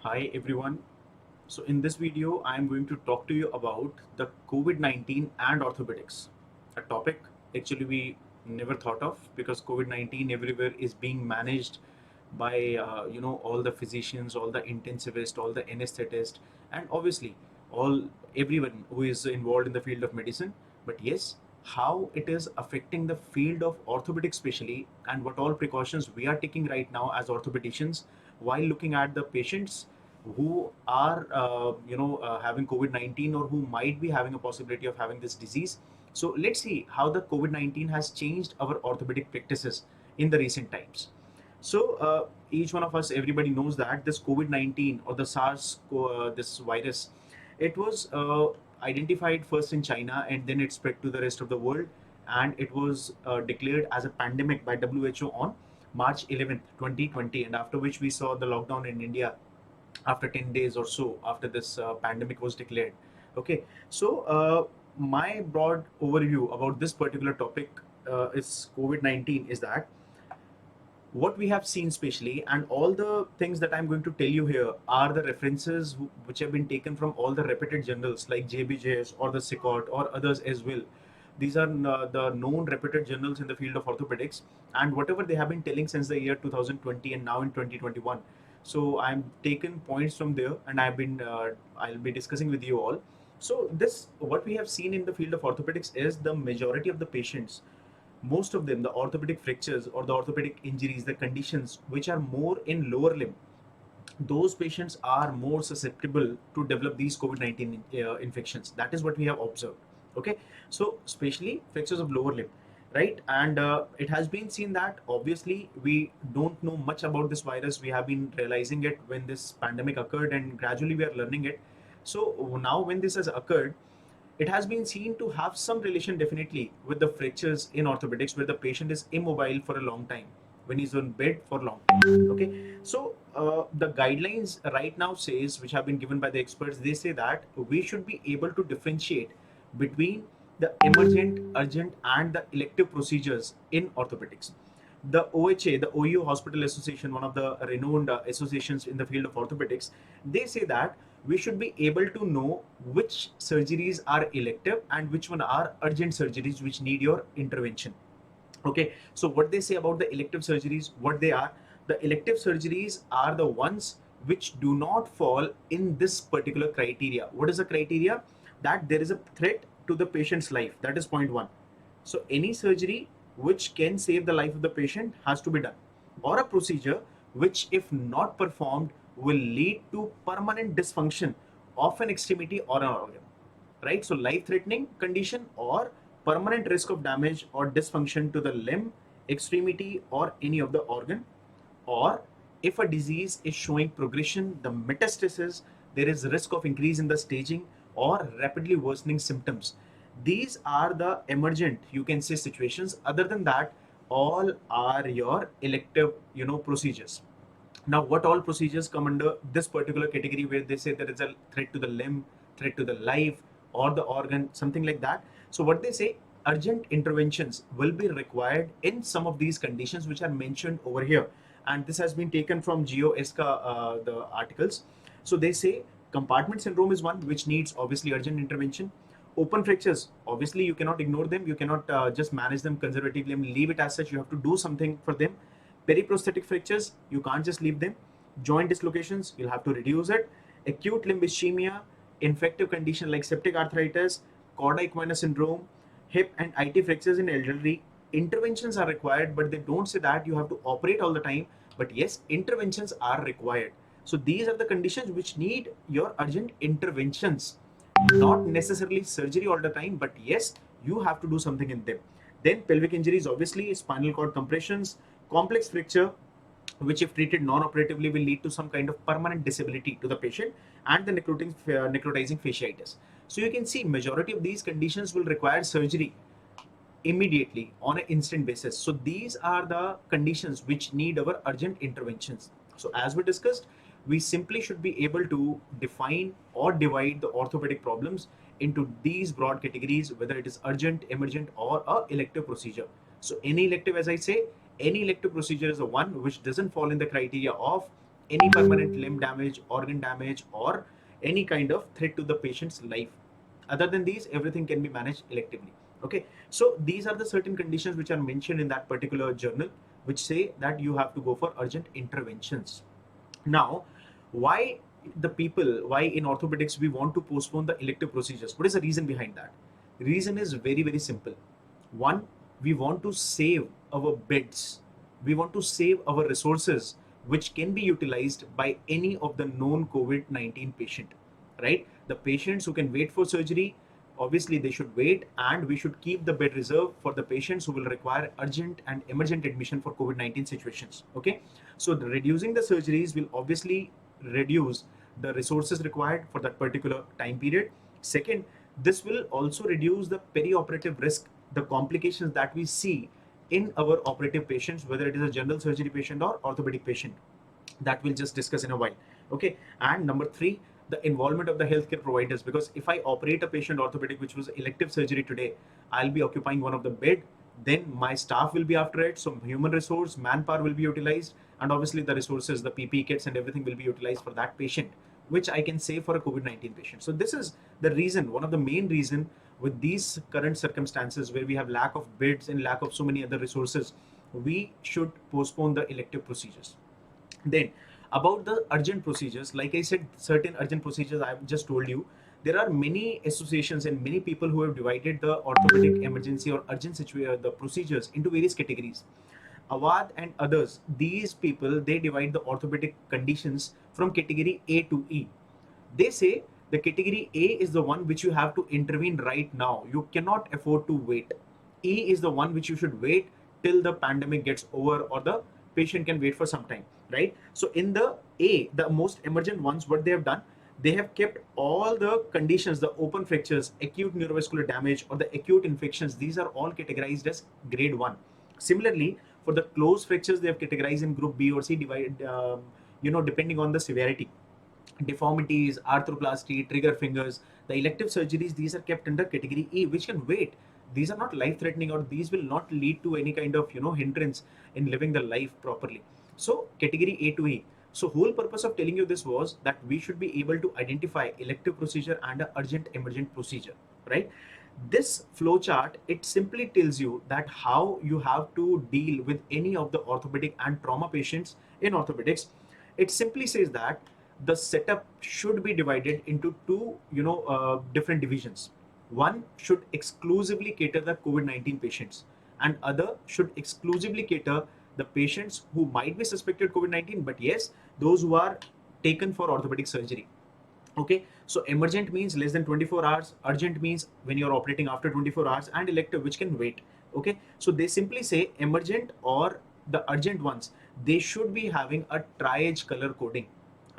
Hi everyone. So in this video, I am going to talk to you about the COVID-19 and orthopedics, a topic actually we never thought of because COVID-19 everywhere is being managed by all the physicians, all the intensivists, all the anesthetists, and obviously all everyone who is involved in the field of medicine. But yes, how it is affecting the field of orthopedics especially, and what all precautions we are taking right now as orthopedicians while looking at the patients who are having COVID-19 or who might be having a possibility of having this disease. So let's see how the COVID-19 has changed our orthopedic practices in the recent times. So each one of us, everybody knows that this COVID-19 or the SARS, this virus, it was identified first in China and then it spread to the rest of the world, and it was declared as a pandemic by WHO on March 11th, 2020, and after which we saw the lockdown in India after 10 days or so after this pandemic was declared. Okay, so my broad overview about this particular topic is COVID-19 is that what we have seen specially, and all the things that I'm going to tell you here are the references which have been taken from all the reputed journals like JBJS or the SICOT or others as well. These are the known reputed journals in the field of orthopedics, and whatever they have been telling since the year 2020 and now in 2021. So I'm taken points from there, and I'll be discussing with you all. So this, what we have seen in the field of orthopedics is the majority of the patients, most of them, the orthopedic fractures or the orthopedic injuries, the conditions which are more in lower limb, those patients are more susceptible to develop these COVID-19 infections. That is what we have observed. Okay, so especially fractures of lower limb, right? And it has been seen that obviously we don't know much about this virus. We have been realizing it when this pandemic occurred, and gradually we are learning it. So now when this has occurred, it has been seen to have some relation definitely with the fractures in orthopedics where the patient is immobile for a long time when he's on bed for long time. Okay, so the guidelines right now says, which have been given by the experts, they say that we should be able to differentiate between the emergent, urgent, and the elective procedures in orthopedics. The OHA, the OU Hospital Association, one of the renowned associations in the field of orthopedics, they say that we should be able to know which surgeries are elective and which one are urgent surgeries which need your intervention. Okay, so what they say about the elective surgeries, what they are, the elective surgeries are the ones which do not fall in this particular criteria. What is the criteria? That there is a threat to the patient's life. That is point one. So any surgery which can save the life of the patient has to be done, or a procedure which, if not performed, will lead to permanent dysfunction of an extremity or an organ, right? So life-threatening condition or permanent risk of damage or dysfunction to the limb, extremity, or any of the organ, or if a disease is showing progression, the metastasis, there is risk of increase in the staging or rapidly worsening symptoms. These are the emergent, you can say, situations. Other than that, all are your elective, procedures. Now, what all procedures come under this particular category where they say there is a threat to the limb, threat to the life, or the organ, something like that? So, what they say, urgent interventions will be required in some of these conditions which are mentioned over here. And this has been taken from GeoESCA, the articles. So, they say compartment syndrome is one which needs obviously urgent intervention. Open fractures, obviously, you cannot ignore them. You cannot just manage them conservatively and leave it as such. You have to do something for them. Periprosthetic fractures, you can't just leave them. Joint dislocations, you'll have to reduce it. Acute limb ischemia, infective condition like septic arthritis, cauda equina syndrome, hip and IT fractures in elderly, interventions are required, but they don't say that you have to operate all the time. But yes, interventions are required. So these are the conditions which need your urgent interventions, not necessarily surgery all the time, but yes, you have to do something in them. Then pelvic injuries, obviously, spinal cord compressions, complex fracture, which if treated non-operatively will lead to some kind of permanent disability to the patient, and the necrotizing fasciitis. So you can see majority of these conditions will require surgery immediately on an instant basis. So these are the conditions which need our urgent interventions. So as we discussed, we simply should be able to define or divide the orthopedic problems into these broad categories, whether it is urgent, emergent, or a elective procedure. So any elective, as I say, any elective procedure is the one which doesn't fall in the criteria of any permanent limb damage, organ damage, or any kind of threat to the patient's life. Other than these, everything can be managed electively. Okay, so these are the certain conditions which are mentioned in that particular journal, which say that you have to go for urgent interventions. Now, why why in orthopedics we want to postpone the elective procedures? What is the reason behind that? The reason is very, very simple. One, we want to save our beds. We want to save our resources, which can be utilized by any of the known COVID-19 patient, right? The patients who can wait for surgery, obviously they should wait, and we should keep the bed reserved for the patients who will require urgent and emergent admission for COVID-19 situations. Okay, so reducing the surgeries will obviously reduce the resources required for that particular time period. Second, this will also reduce the perioperative risk, the complications that we see in our operative patients, whether it is a general surgery patient or orthopedic patient. That we'll just discuss in a while. Okay, and number three, the involvement of the healthcare providers, because if I operate a patient orthopedic which was elective surgery today, I'll be occupying one of the bed, then my staff will be after it, so human resource, manpower will be utilized, and obviously the resources, the PPE kits and everything will be utilized for that patient, which I can save for a COVID-19 patient. So this is the reason, one of the main reason, with these current circumstances where we have lack of beds and lack of so many other resources, we should postpone the elective procedures. Then, about the urgent procedures, like I said, certain urgent procedures I've just told you, there are many associations and many people who have divided the orthopedic emergency or urgent the procedures into various categories. Awad and others, these people, they divide the orthopedic conditions from category A to E. They say the category A is the one which you have to intervene right now. You cannot afford to wait. E is the one which you should wait till the pandemic gets over or the patient can wait for some time, right? So in the A, the most emergent ones, what they have done, they have kept all the conditions, the open fractures, acute neurovascular damage, or the acute infections. These are all categorized as grade 1. Similarly, for the closed fractures, they have categorized in group B or C, divided, depending on the severity. Deformities, arthroplasty, trigger fingers, the elective surgeries, these are kept under category E, which can wait. These are not life threatening, or these will not lead to any kind of hindrance in living the life properly. So category A to E. So whole purpose of telling you this was that we should be able to identify elective procedure and an urgent emergent procedure, right? This flow chart, it simply tells you that how you have to deal with any of the orthopedic and trauma patients in orthopedics. It simply says that the setup should be divided into two different divisions. One should exclusively cater the COVID-19 patients, and other should exclusively cater the patients who might be suspected COVID-19, but yes, those who are taken for orthopedic surgery. Okay, so emergent means less than 24 hours, urgent means when you're operating after 24 hours, and elective, which can wait. Okay, so they simply say emergent or the urgent ones, they should be having a triage color coding,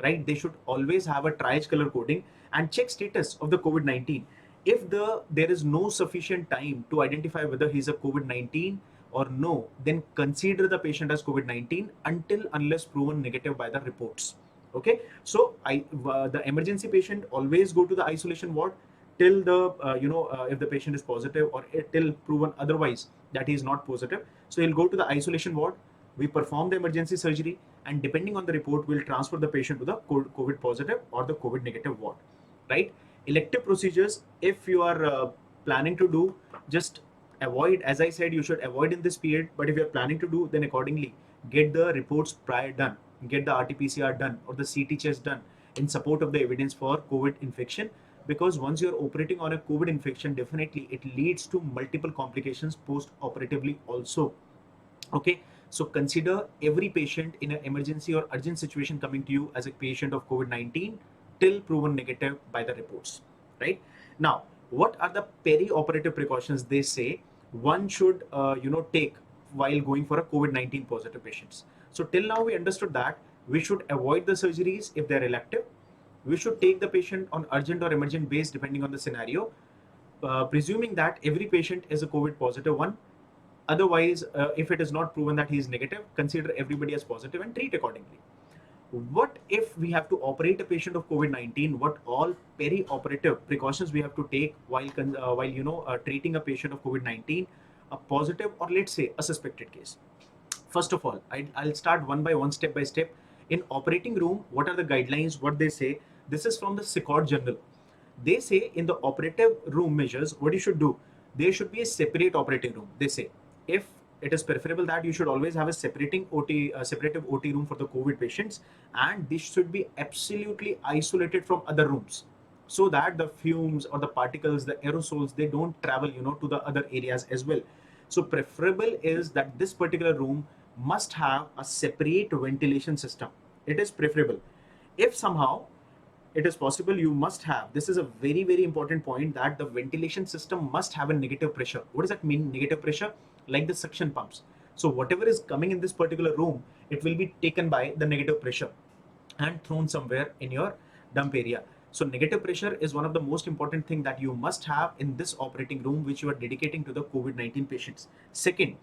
right? They should always have a triage color coding and check status of the COVID-19. If there is no sufficient time to identify whether he's a COVID-19 or no, then consider the patient as COVID-19 until unless proven negative by the reports. Okay, so the emergency patient always go to the isolation ward till the if the patient is positive, or till proven otherwise that he is not positive. So he'll go to the isolation ward. We perform the emergency surgery, and depending on the report, we'll transfer the patient to the COVID positive or the COVID negative ward, right? Elective procedures, if you are planning to do, just avoid, as I said, you should avoid in this period. But if you're planning to do, then accordingly get the reports prior done, get the RT-PCR done or the CT chest done in support of the evidence for COVID infection. Because once you're operating on a COVID infection, definitely it leads to multiple complications post-operatively also. Okay, so consider every patient in an emergency or urgent situation coming to you as a patient of COVID-19 till proven negative by the reports, right? Now, what are the peri-operative precautions they say one should take while going for a COVID-19 positive patients? So till now we understood that we should avoid the surgeries if they're elective. We should take the patient on urgent or emergent base depending on the scenario, presuming that every patient is a COVID positive one. Otherwise, if it is not proven that he is negative, consider everybody as positive and treat accordingly. What if we have to operate a patient of COVID-19? What all peri-operative precautions we have to take while treating a patient of COVID-19, a positive or let's say a suspected case? First of all, I'll start one by one, step by step. In operating room, what are the guidelines? What they say? This is from the SICOT journal. They say in the operative room measures, what you should do, there should be a separate operating room. They say if it is preferable that you should always have a separative OT room for the COVID patients, and this should be absolutely isolated from other rooms, so that the fumes or the particles, the aerosols, they don't travel, to the other areas as well. So preferable is that this particular room must have a separate ventilation system. It is preferable. If somehow it is possible, you must have, this is a very very important point, that the ventilation system must have a negative pressure. What does that mean, negative pressure? Like the suction pumps. So whatever is coming in this particular room, it will be taken by the negative pressure and thrown somewhere in your dump area. So negative pressure is one of the most important thing that you must have in this operating room which you are dedicating to the COVID-19 patients. Second,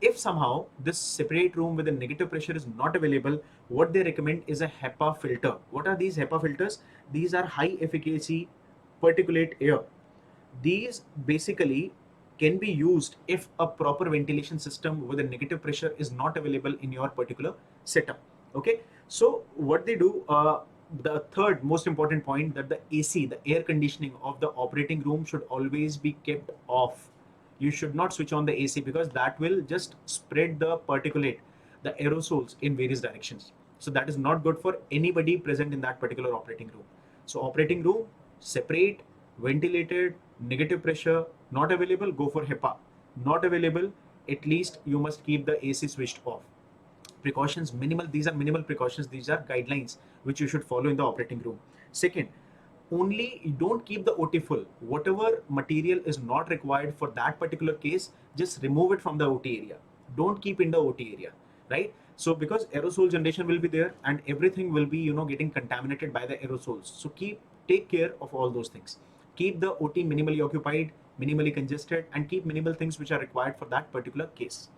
if somehow this separate room with a negative pressure is not available, what they recommend is a HEPA filter. What are these HEPA filters? These are high efficacy particulate air. These basically can be used if a proper ventilation system with a negative pressure is not available in your particular setup. Okay, so what they do, the third most important point, that the AC, the air conditioning of the operating room should always be kept off. You should not switch on the AC because that will just spread the particulate, the aerosols in various directions. So that is not good for anybody present in that particular operating room. So operating room, separate, ventilated, negative pressure, not available, go for HEPA. Not available, at least you must keep the AC switched off. Precautions, minimal, these are minimal precautions, these are guidelines which you should follow in the operating room. Second, only you don't keep the OT full. Whatever material is not required for that particular case, just remove it from the OT area. Don't keep in the OT area, right? So because aerosol generation will be there and everything will be, getting contaminated by the aerosols. So take care of all those things. Keep the OT minimally occupied, minimally congested, and keep minimal things which are required for that particular case.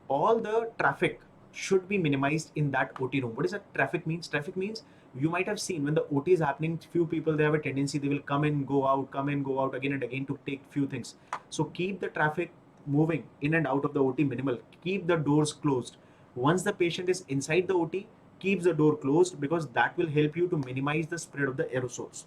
All the traffic should be minimized in that OT room. What does that traffic means? Traffic means, you might have seen when the OT is happening, few people, they have a tendency, they will come in, go out again and again to take few things. So keep the traffic moving in and out of the OT minimal. Keep the doors closed. Once the patient is inside the OT, keep the door closed, because that will help you to minimize the spread of the aerosols,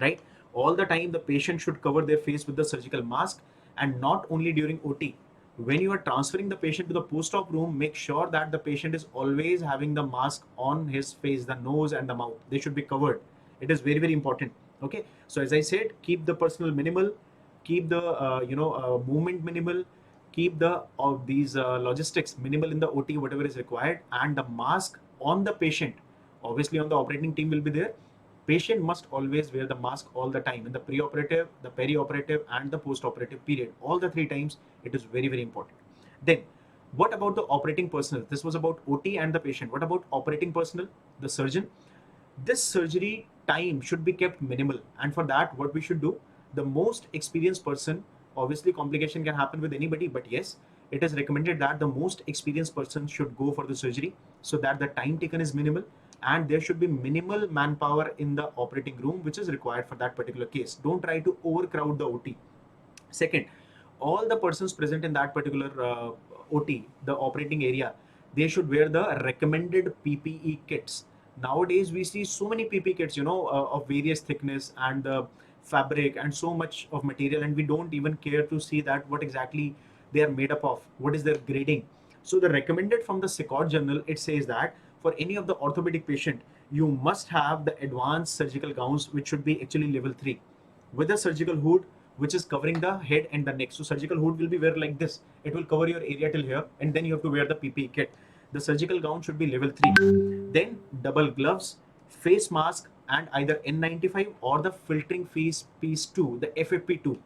right? All the time the patient should cover their face with the surgical mask, and not only during OT. When you are transferring the patient to the post-op room, make sure that the patient is always having the mask on his face, the nose and the mouth. They should be covered. It is very very important. Okay, so as I said, keep the personal minimal, keep the movement minimal, keep the of these logistics minimal in the OT, whatever is required, and the mask on the patient. Obviously on the operating team will be there. Patient must always wear the mask all the time in the pre-operative, the peri-operative, and the post-operative period. All the three times, it is very very important. Then what about the operating personnel? This was about OT and the patient. What about operating personnel, the surgeon? This surgery time should be kept minimal, and for that what we should do, the most experienced person, obviously complication can happen with anybody, but yes, it is recommended that the most experienced person should go for the surgery, so that the time taken is minimal, and there should be minimal manpower in the operating room which is required for that particular case. Don't try to overcrowd the OT. Second, all the persons present in that particular OT, the operating area, they should wear the recommended PPE kits. Nowadays, we see so many PPE kits, of various thickness and fabric and so much of material, and we don't even care to see that what exactly they are made up of, what is their grading. So the recommended from the SICOT journal, it says that for any of the orthopedic patient, you must have the advanced surgical gowns, which should be actually level 3 with a surgical hood which is covering the head and the neck. So surgical hood will be wear like this. It will cover your area till here, and then you have to wear the PPE kit. The surgical gown should be level 3. Then double gloves, face mask, and either N95 or the filtering face piece 2, the FFP2.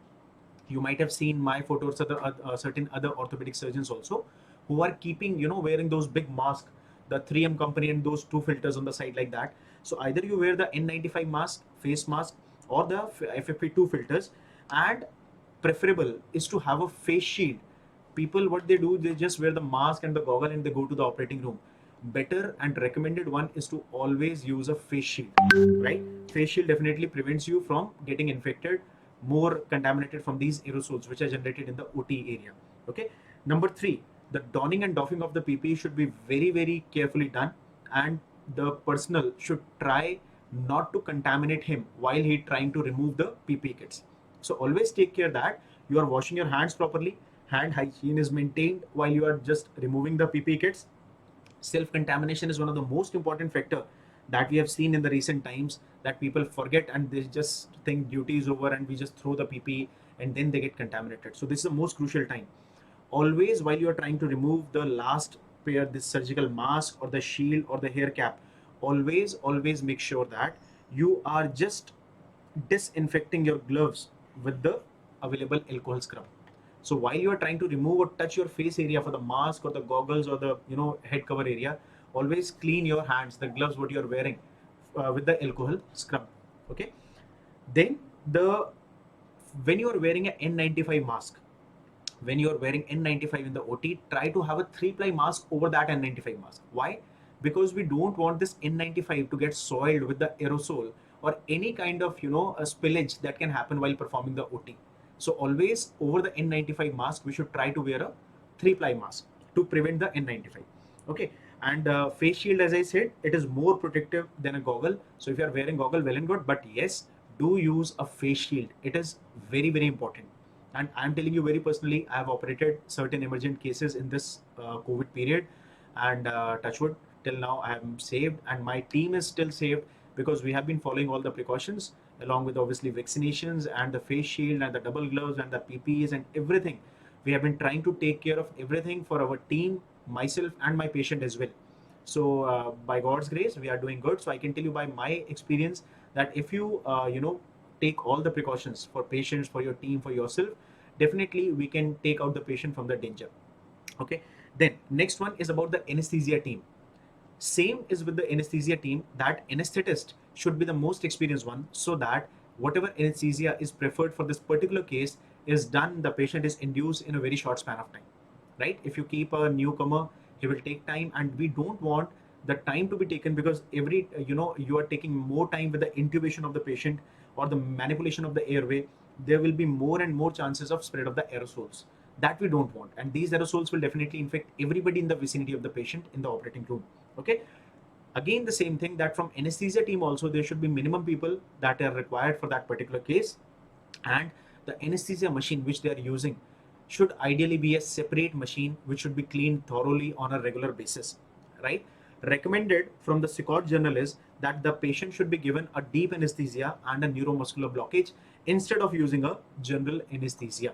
You might have seen my photos of the certain other orthopedic surgeons also, who are keeping, wearing those big masks, the 3M company, and those two filters on the side like that. So either you wear the N95 mask, face mask, or the FFP2 filters, and preferable is to have a face shield. People, what they do, they just wear the mask and the goggle and they go to the operating room. Better and recommended one is to always use a face shield, right? Face shield definitely prevents you from getting infected, more contaminated from these aerosols which are generated in the OT area. Okay. Number 3, the donning and doffing of the PPE should be very very carefully done. and the personnel should try not to contaminate him while he trying to remove the PPE kits. So always take care that you are washing your hands properly, hand hygiene is maintained while you are just removing the PPE kits. Self contamination is one of the most important factor that we have seen in the recent times, that people forget and they just think duty is over and we just throw the PPE and then they get contaminated. So this is the most crucial time. Always while you are trying to remove the last pair, this surgical mask or the shield or the hair cap, always make sure that you are just disinfecting your gloves with the available alcohol scrub. So while you are trying to remove or touch your face area for the mask or the goggles or the head cover area, always clean your hands, the gloves what you are wearing, with the alcohol scrub. Okay. Then the when you are wearing an N95 mask, when you are wearing N95 in the OT, try to have a 3-ply mask over that N95 mask. Why? Because we don't want this N95 to get soiled with the aerosol or any kind of a spillage that can happen while performing the OT. So always over the N95 mask, we should try to wear a 3-ply mask to prevent the N95. Okay. And face shield, as I said, it is more protective than a goggle. So if you are wearing goggle, well and good, but yes, do use a face shield. It is very important. And I'm telling you very personally, I have operated certain emergent cases in this COVID period, and touchwood, till now I am saved, and my team is still saved because we have been following all the precautions along with obviously vaccinations and the face shield and the double gloves and the PPEs and everything. We have been trying to take care of everything for our team, myself, and my patient as well. So by God's grace, we are doing good. So I can tell you by my experience that if you take all the precautions for patients, for your team, for yourself, definitely we can take out the patient from the danger. Okay. Then next one is about the anesthesia team. Same is with the anesthesia team, that anesthetist should be the most experienced one, so that whatever anesthesia is preferred for this particular case is done, the patient is induced in a very short span of time, right? If you keep a newcomer, he will take time, and we don't want the time to be taken, because every you are taking more time with the intubation of the patient or the manipulation of the airway, there will be more and more chances of spread of the aerosols that we don't want, and these aerosols will definitely infect everybody in the vicinity of the patient in the operating room. Okay. Again, the same thing, that from anesthesia team also there should be minimum people that are required for that particular case, and the anesthesia machine which they are using should ideally be a separate machine which should be cleaned thoroughly on a regular basis, right? Recommended from the SICOT journal is that the patient should be given a deep anesthesia and a neuromuscular blockage instead of using a general anesthesia,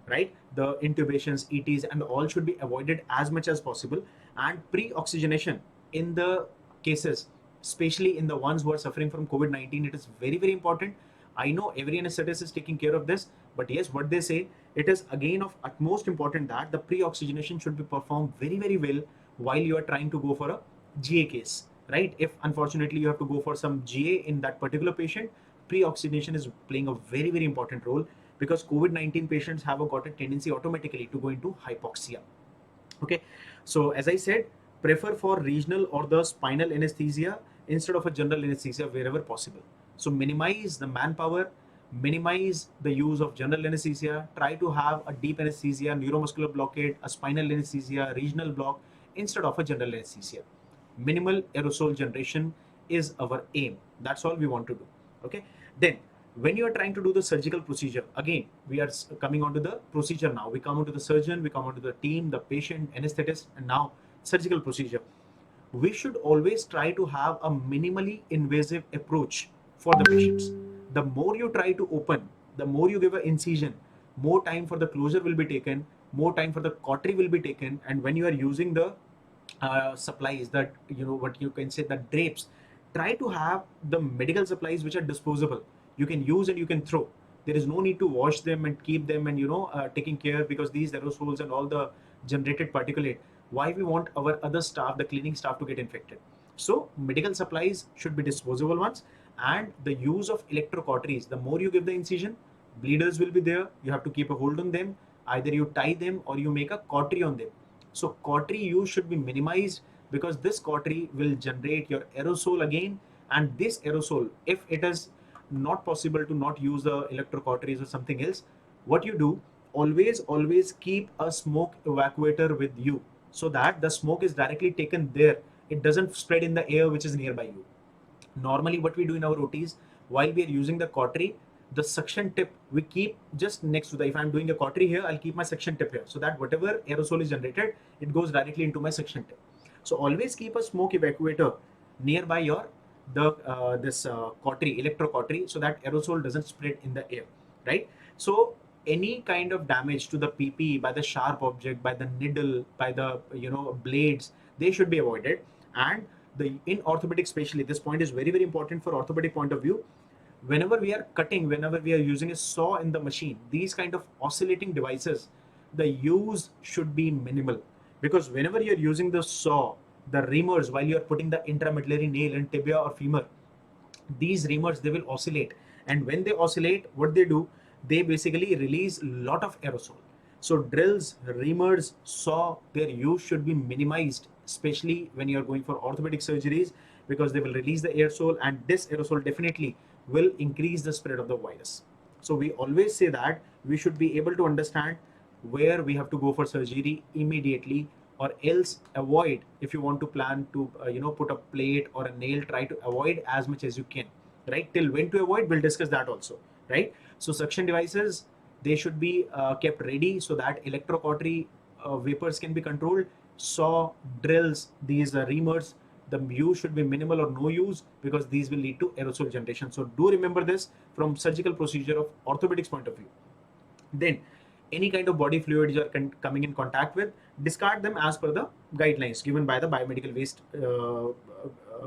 right? The intubations, ETs, and all should be avoided as much as possible. And pre-oxygenation in the cases, especially in the ones who are suffering from COVID-19, it is very important. I know every anesthetist is taking care of this, but yes, what they say, it is again of utmost important that the pre-oxygenation should be performed very well while you are trying to go for a GA case, right? If unfortunately you have to go for some GA in that particular patient, pre-oxygenation is playing a very important role, because COVID-19 patients have got a tendency automatically to go into hypoxia. Okay. So as I said, prefer for regional or the spinal anesthesia instead of a general anesthesia wherever possible. So minimize the manpower, minimize the use of general anesthesia, try to have a deep anesthesia, neuromuscular blockade, a spinal anesthesia, regional block instead of a general anesthesia. Minimal aerosol generation is our aim. That's all we want to do. Okay. Then when you are trying to do the surgical procedure, again we are coming on to the procedure. Now we come on to the surgeon, we come on to the team, the patient, anesthetist, and now surgical procedure. We should always try to have a minimally invasive approach for the patients. The more you try to open, the more you give an incision, more time for the closure will be taken, more time for the cautery will be taken. And when you are using the supplies, that what you can say, the drapes, try to have the medical supplies which are disposable, you can use and you can throw. There is no need to wash them and keep them and taking care, because these aerosols and all the generated particulate, why we want our other staff, the cleaning staff, to get infected? So medical supplies should be disposable ones. And the use of electrocauteries, the more you give the incision, bleeders will be there, you have to keep a hold on them, either you tie them or you make a cautery on them. So cautery use should be minimized, because this cautery will generate your aerosol again. And this aerosol, if it is not possible to not use the electrocauteries or something else, what you do, always keep a smoke evacuator with you, so that the smoke is directly taken there it doesn't spread in the air which is nearby you. Normally what we do in our OTs, while we are using the cautery, the suction tip we keep just next to the, if I'm doing a cautery here, I'll keep my suction tip here, so that whatever aerosol is generated, it goes directly into my suction tip. So always keep a smoke evacuator nearby your this cautery, electro cautery, so that aerosol doesn't spread in the air, right? So any kind of damage to the PP by the sharp object, by the needle, by the blades, they should be avoided. And in orthopedic especially, this point is very important for orthopedic point of view. Whenever we are cutting, whenever we are using a saw in the machine, these kind of oscillating devices, the use should be minimal, because whenever you're using the saw, the reamers, while you're putting the intramedullary nail in tibia or femur, these reamers, they will oscillate, and when they oscillate, what they do, they basically release a lot of aerosol. So drills, reamers, saw, their use should be minimized, especially when you are going for orthopedic surgeries, because they will release the aerosol, and this aerosol definitely will increase the spread of the virus. So we always say that we should be able to understand where we have to go for surgery immediately, or else avoid. If you want to plan to put a plate or a nail, try to avoid as much as you can, right? Till when to avoid, we'll discuss that also, right? So suction devices, they should be kept ready, so that electrocautery vapors can be controlled. Saw, drills, these reamers, the use should be minimal or no use, because these will lead to aerosol generation. So do remember this from surgical procedure of orthopedics point of view. Then any kind of body fluids you are coming in contact with, discard them as per the guidelines given by the biomedical waste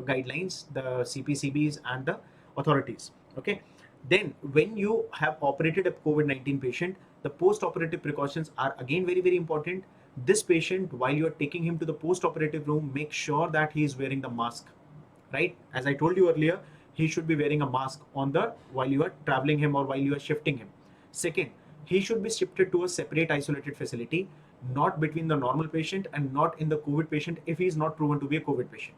guidelines, the CPCBs and the authorities. Okay. Then when you have operated a COVID-19 patient, the post-operative precautions are again very important. This patient, while you are taking him to the post-operative room, make sure that he is wearing the mask, right? As I told you earlier, he should be wearing a mask on the while you are traveling him or while you are shifting him. Second, he should be shifted to a separate isolated facility, not between the normal patient and not in the COVID patient if he is not proven to be a COVID patient.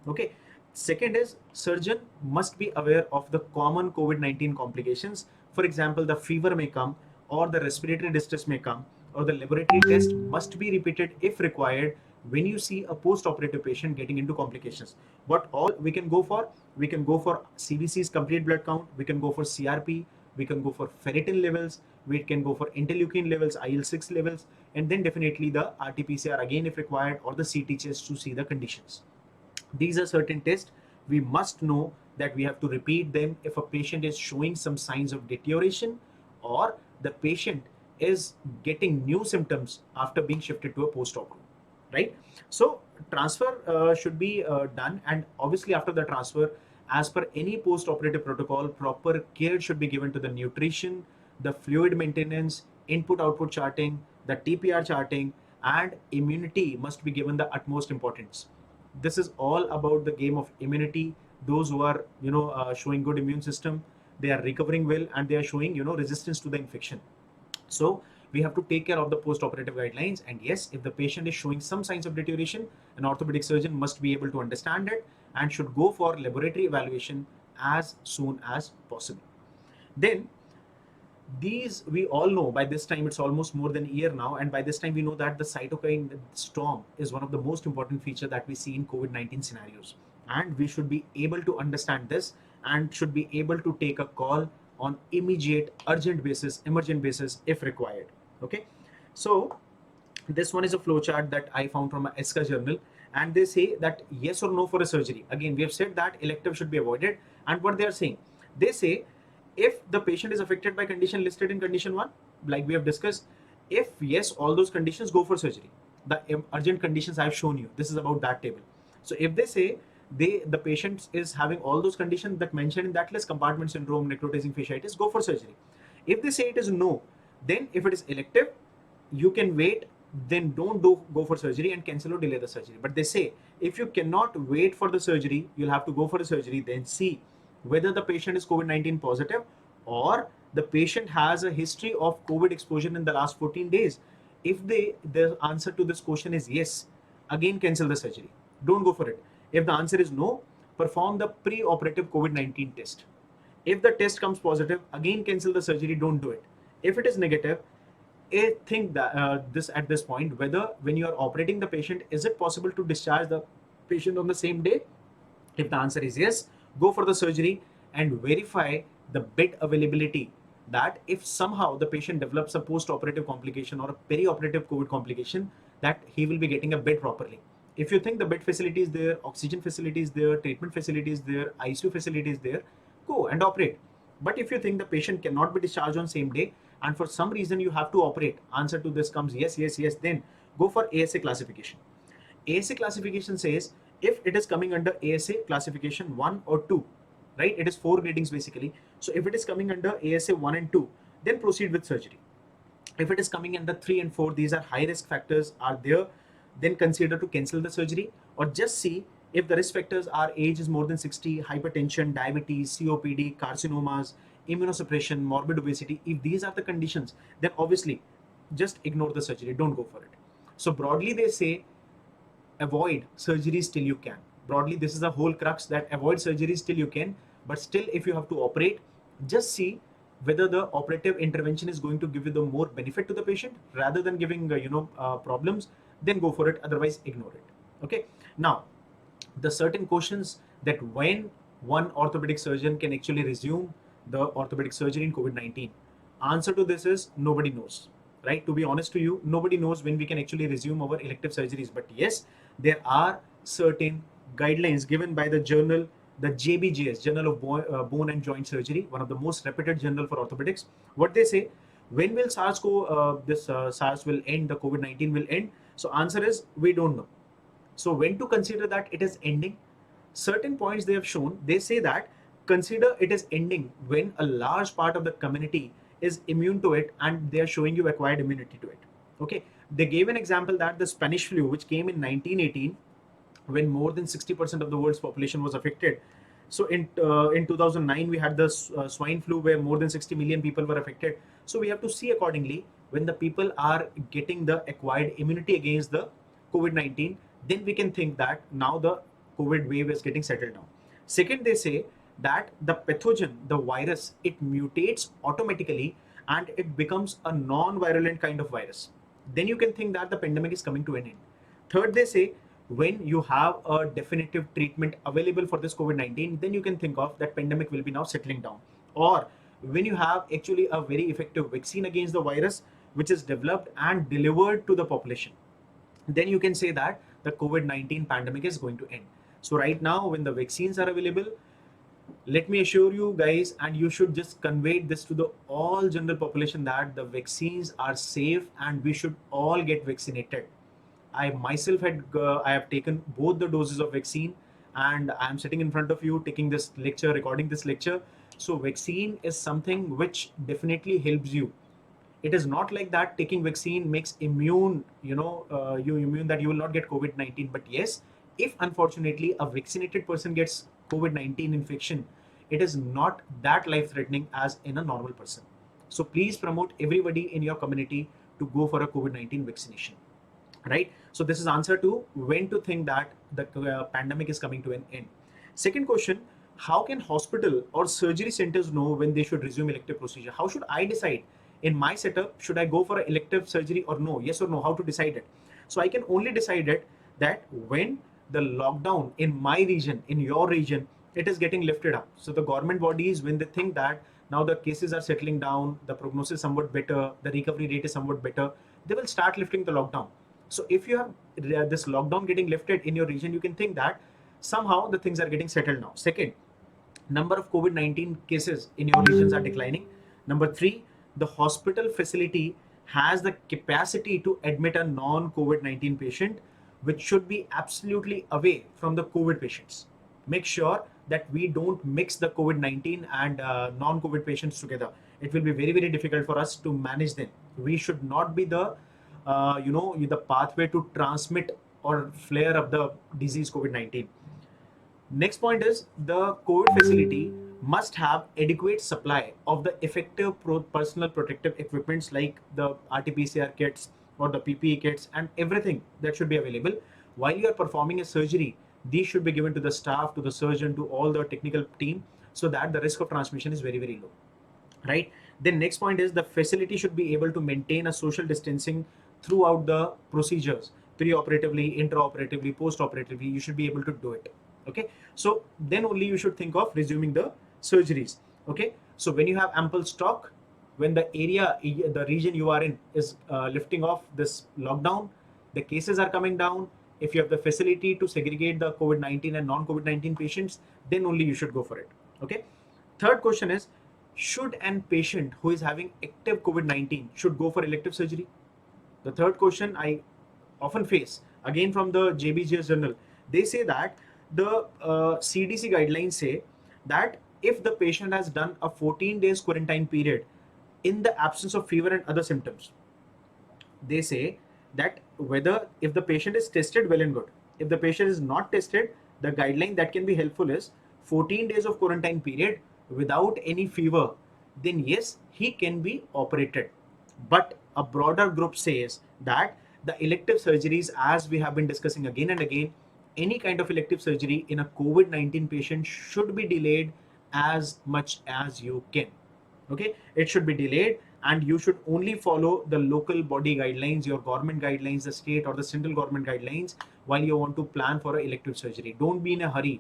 Okay. Second is, surgeon must be aware of the common COVID-19 complications. For example, the fever may come, or the respiratory distress may come, or the laboratory test must be repeated if required when you see a post-operative patient getting into complications. What all we can go for? We can go for CBC's complete blood count, we can go for CRP, we can go for ferritin levels, we can go for interleukin levels, IL-6 levels, and then definitely the RT-PCR again if required, or the CT chest to see the conditions. These are certain tests we must know that we have to repeat them if a patient is showing some signs of deterioration, or the patient is getting new symptoms after being shifted to a post-op room, right? So transfer should be done, and obviously after the transfer, as per any post-operative protocol, proper care should be given to the nutrition, the fluid maintenance, input-output charting, the TPR charting, and immunity must be given the utmost importance. This is all about the game of immunity. Those who are showing good immune system, they are recovering well, and they are showing resistance to the infection. So we have to take care of the post-operative guidelines. And yes, if the patient is showing some signs of deterioration, an orthopedic surgeon must be able to understand it and should go for laboratory evaluation as soon as possible. Then these, we all know, by this time it's almost more than a year now, and by this time we know that the cytokine storm is one of the most important feature that we see in COVID-19 scenarios, and we should be able to understand this and should be able to take a call on immediate, urgent basis, emergent basis if required. Okay. So this one is a flowchart that I found from a ESCA journal, and they say that yes or no for a surgery. Again, we have said that elective should be avoided, and what they are saying, they say if the patient is affected by condition listed in condition 1, like we have discussed, if yes, all those conditions, go for surgery. The urgent conditions I've shown you, this is about that table. So if they say the patient is having all those conditions that mentioned in that list, compartment syndrome, necrotizing fasciitis, go for surgery. If they say it is no, then if it is elective, you can wait, then don't go for surgery and cancel or delay the surgery. But they say if you cannot wait for the surgery, you'll have to go for the surgery, then see whether the patient is COVID-19 positive, or the patient has a history of COVID exposure in the last 14 days. If the answer to this question is yes, again cancel the surgery. Don't go for it. If the answer is no, perform the pre-operative COVID-19 test. If the test comes positive, again cancel the surgery, don't do it. If it is negative, I think that this at this point, whether when you are operating the patient, is it possible to discharge the patient on the same day? If the answer is yes, go for the surgery and verify the bed availability, that if somehow the patient develops a post-operative complication or a peri-operative COVID complication, that he will be getting a bed properly. If you think the bed facility is there, oxygen facility is there, treatment facility is there, ICU facility is there, go and operate. But if you think the patient cannot be discharged on same day and for some reason you have to operate, answer to this comes yes, yes, yes, then go for ASA classification. ASA classification says if it is coming under ASA classification 1 or 2, right? It is 4 gradings basically. So if it is coming under ASA 1 and 2, then proceed with surgery. If it is coming under 3 and 4, these are high risk factors are there, then consider to cancel the surgery, or just see if the risk factors are age is more than 60, hypertension, diabetes, COPD, carcinomas, immunosuppression, morbid obesity. If these are the conditions, then obviously just ignore the surgery, don't go for it. So broadly they say avoid surgeries till you can. Broadly, this is the whole crux, that avoid surgeries till you can, but still if you have to operate, just see whether the operative intervention is going to give you the more benefit to the patient rather than giving problems, then go for it, otherwise ignore it. Okay, now the certain questions that when one orthopedic surgeon can actually resume the orthopedic surgery in COVID-19. Answer to this is nobody knows, right? To be honest to you, nobody knows when we can actually resume our elective surgeries. But yes, there are certain guidelines given by the journal, the JBJS, Journal of Bone and Joint Surgery, one of the most reputed journal for orthopedics. What they say, when will SARS will end, the COVID-19 will end? So answer is we don't know. So when to consider that it is ending? Certain points they have shown, they say that consider it is ending when a large part of the community is immune to it and they are showing you acquired immunity to it. Okay, they gave an example that the Spanish flu, which came in 1918, when more than 60% of the world's population was affected. So in 2009 we had the swine flu where more than 60 million people were affected. So we have to see accordingly, when the people are getting the acquired immunity against the COVID-19, then we can think that now the COVID wave is getting settled down. Second, they say that the pathogen, the virus, it mutates automatically and it becomes a non-virulent kind of virus. Then you can think that the pandemic is coming to an end. Third, they say when you have a definitive treatment available for this COVID-19, then you can think of that pandemic will be now settling down. Or when you have actually a very effective vaccine against the virus, which is developed and delivered to the population, then you can say that the COVID-19 pandemic is going to end. So right now, when the vaccines are available, let me assure you guys, and you should just convey this to the all general population, that the vaccines are safe and we should all get vaccinated. I myself I have taken both the doses of vaccine, and I am sitting in front of you taking this lecture, recording this lecture. So vaccine is something which definitely helps you. It is not like that taking vaccine makes immune, you immune that you will not get COVID-19. But yes, if unfortunately a vaccinated person gets COVID-19 infection, it is not that life-threatening as in a normal person. So please promote everybody in your community to go for a COVID-19 vaccination, right? So this is answer to when to think that the pandemic is coming to an end. Second question, how can hospital or surgery centers know when they should resume elective procedure? How should I decide in my setup, should I go for an elective surgery or no? Yes or no? How to decide it? So I can only decide it that when the lockdown in my region, in your region, it is getting lifted up. So the government bodies, when they think that now the cases are settling down, the prognosis is somewhat better, the recovery rate is somewhat better, they will start lifting the lockdown. So if you have this lockdown getting lifted in your region, you can think that somehow the things are getting settled now. Second, number of COVID-19 cases in your regions are declining. Number three, the hospital facility has the capacity to admit a non-COVID-19 patient, which should be absolutely away from the COVID patients. Make sure that we don't mix the COVID-19 and non-COVID patients together. It will be very, very difficult for us to manage them. We should not be the the pathway to transmit or flare up the disease COVID-19. Next point is the COVID facility must have adequate supply of the effective personal protective equipments like the RT-PCR kits or the PPE kits and everything that should be available. While you are performing a surgery, these should be given to the staff, to the surgeon, to all the technical team, so that the risk of transmission is very, very low, right? Then next point is the facility should be able to maintain a social distancing throughout the procedures. Pre-operatively, intraoperatively, post-operatively, you should be able to do it. Okay, so then only you should think of resuming the surgeries. Okay, so when you have ample stock, when the area, the region you are in is lifting off this lockdown, the cases are coming down. If you have the facility to segregate the COVID-19 and non-COVID-19 patients, then only you should go for it. Okay. Third question is, should an patient who is having active COVID-19 should go for elective surgery? The third question I often face, again from the JBGS journal, they say that the CDC guidelines say that if the patient has done a 14 days quarantine period in the absence of fever and other symptoms, they say that whether if the patient is tested, well and good. If the patient is not tested, the guideline that can be helpful is 14 days of quarantine period without any fever, then yes, he can be operated. But a broader group says that the elective surgeries, as we have been discussing again and again, any kind of elective surgery in a COVID-19 patient should be delayed as much as you can. Okay, it should be delayed, and you should only follow the local body guidelines, your government guidelines, the state or the central government guidelines, while you want to plan for an elective surgery. Don't be in a hurry.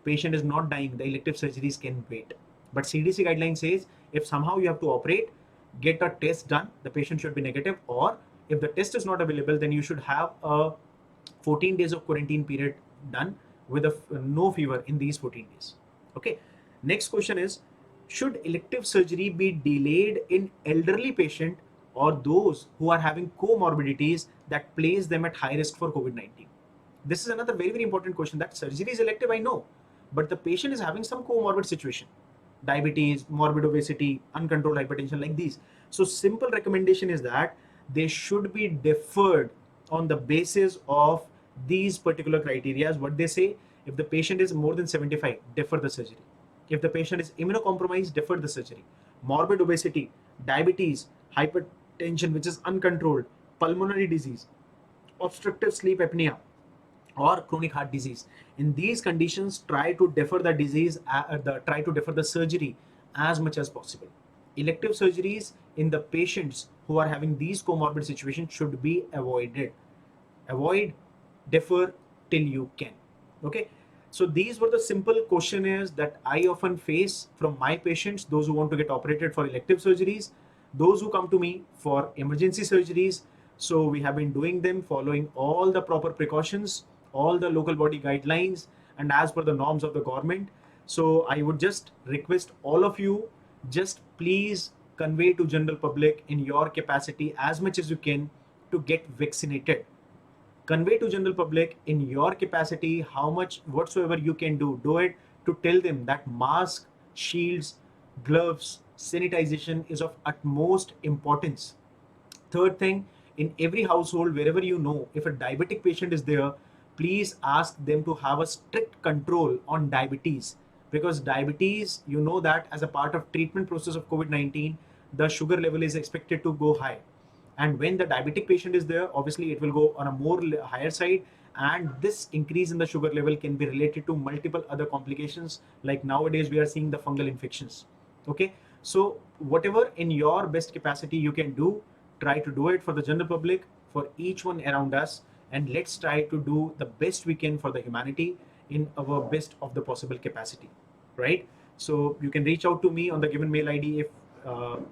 Patient is not dying, the elective surgeries can wait. But CDC guideline says if somehow you have to operate, get a test done, the patient should be negative, or if the test is not available, then you should have a 14 days of quarantine period done with no fever in these 14 days. Okay. Next question is, should elective surgery be delayed in elderly patient or those who are having comorbidities that place them at high risk for COVID-19? This is another very, very important question. That surgery is elective, I know, but the patient is having some comorbid situation, diabetes, morbid obesity, uncontrolled hypertension, like these. So simple recommendation is that they should be deferred on the basis of these particular criteria. What they say, if the patient is more than 75, defer the surgery. If the patient is immunocompromised, defer the surgery. Morbid obesity, diabetes, hypertension, which is uncontrolled, pulmonary disease, obstructive sleep apnea, or chronic heart disease. In these conditions, try to defer the disease, try to defer the surgery as much as possible. Elective surgeries in the patients who are having these comorbid situations should be avoided. Avoid, defer till you can. Okay. So these were the simple questionnaires that I often face from my patients, those who want to get operated for elective surgeries, those who come to me for emergency surgeries. So we have been doing them following all the proper precautions, all the local body guidelines, and as per the norms of the government. So I would just request all of you, just please convey to general public in your capacity as much as you can to get vaccinated. Convey to general public in your capacity how much whatsoever you can do it, to tell them that mask, shields, gloves, sanitization is of utmost importance. Third thing, in every household, wherever you know, if a diabetic patient is there, please ask them to have a strict control on diabetes, because diabetes, you know that as a part of treatment process of COVID-19, the sugar level is expected to go high. And when the diabetic patient is there, obviously it will go on a more higher side, and this increase in the sugar level can be related to multiple other complications, like nowadays we are seeing the fungal infections. Okay, so whatever in your best capacity you can do, try to do it for the general public, for each one around us, and let's try to do the best we can for the humanity in our best of the possible capacity, right? So you can reach out to me on the given mail ID if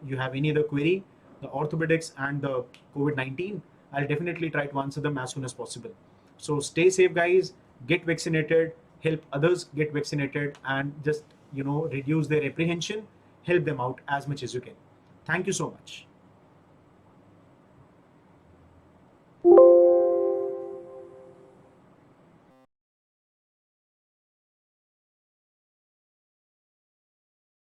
you have any other query, the orthopedics and the COVID-19. I'll definitely try to answer them as soon as possible. So stay safe, guys. Get vaccinated. Help others get vaccinated, and just reduce their apprehension. Help them out as much as you can. Thank you so much.